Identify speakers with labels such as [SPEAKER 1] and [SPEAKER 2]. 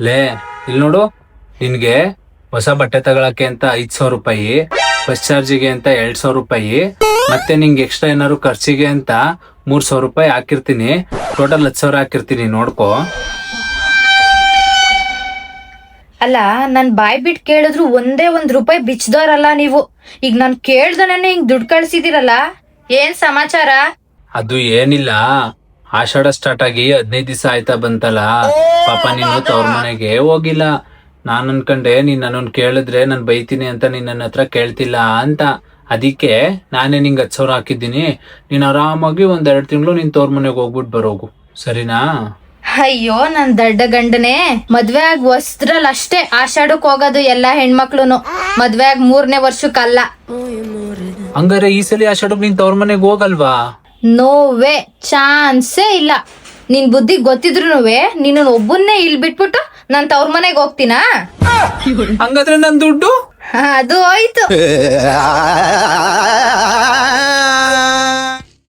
[SPEAKER 1] ಲೇ ಇಲ್ಲಿ ನೋಡು, ನಿನ್ಗೆ ಹೊಸ ಬಟ್ಟೆ ತಗೊಳಕ್ಕೆ ಅಂತ 5,000 ರೂಪಾಯಿ, ಬಸ್ ಚಾರ್ಜಿಗೆ ಅಂತ 2,000 ರೂಪಾಯಿ, ಮತ್ತೆ ನಿಂಗೆ ಎಕ್ಸ್ಟ್ರಾ ಏನಾದ್ರು ಖರ್ಚಿಗೆ ಅಂತ 3,000 ರೂಪಾಯಿ ಹಾಕಿರ್ತೀನಿ. ಟೋಟಲ್ 10,000 ಹಾಕಿರ್ತೀನಿ, ನೋಡ್ಕೋ.
[SPEAKER 2] ಅಲ್ಲ, ನನ್ ಬಾಯ್ ಬಿಟ್ ಕೇಳಿದ್ರು ಒಂದೇ 1 ರೂಪಾಯಿ ಬಿಚ್ಚದವ್ರಲ್ಲ ನೀವು. ಈಗ ನಾನ್ ಕೇಳ್ದನೇ ಹಿಂಗ್ ದುಡ್ಡು ಕಳ್ಸಿದಿರಲ್ಲ, ಏನ್ ಸಮಾಚಾರ?
[SPEAKER 1] ಅದು ಏನಿಲ್ಲ, ಆಷಾಢ ಸ್ಟಾರ್ಟ್ ಆಗಿ 15 ದಿವಸ ಆಯ್ತಾ ಬಂತಲ್ಲ. ಪಾಪ ನೀನು ತವ್ರ ಮನೆಗೆ ಹೋಗಿಲ್ಲ. ನಾನ್ ಅನ್ಕಂಡೆ ನೀನ್ ನನ್ನನ್ ಕೇಳಿದ್ರೆ ನಾನ್ ಬೈತೀನಿ ಅಂತ ನೀನ್ ನನ್ನ ಹತ್ರ ಕೇಳ್ತಿಲ್ಲ ಅಂತ. ಅದಕ್ಕೆ ನಾನೇ ನಿಂಗೆ 10,000 ಹಾಕಿದ್ದೀನಿ. ನೀನ್ ಆರಾಮಾಗಿ 1-2 ತಿಂಗಳು ನಿನ್ ತವ್ರ ಮನೆಗೆ ಹೋಗ್ಬಿಟ್ಟು ಬರೋಗು, ಸರಿನಾ?
[SPEAKER 2] ಅಯ್ಯೋ ನನ್ ದಡ್ಡ ಗಂಡನೇ, ಮದ್ವೆ ಆಗ್ ವಸ್ತ್ರಲ್ ಅಷ್ಟೇ ಆಷಾಢಕ್ ಹೋಗೋದು ಎಲ್ಲಾ ಹೆಣ್ಮಕ್ಳುನು. ಮದ್ವೆ ಆಗ್ 3ನೇ ವರ್ಷಕ್ಕಲ್ಲ.
[SPEAKER 1] ಹಂಗಾರೆ ಈ ಸಲ ಆಷಾಢಕ್ ನೀನ್ ತವ್ರ ಮನೆಗೆ ಹೋಗಲ್ವಾ?
[SPEAKER 2] ನೋ ವೇ, ಚಾನ್ಸೇ ಇಲ್ಲ. ನಿನ್ ಬುದ್ಧಿ ಗೊತ್ತಿದ್ರುನುವೆ ನಿನ್ನ ಒಬ್ಬನ್ನೇ ಇಲ್ಲಿ ಬಿಟ್ಬಿಟ್ಟು ನಾನ್ ತವ್ರ ಮನೆಗೆ ಹೋಗ್ತೀನಾ?
[SPEAKER 1] ಹಂಗಾದ್ರೆ ನನ್ ದುಡ್ಡು
[SPEAKER 2] ಅದು ಹೋಯ್ತು.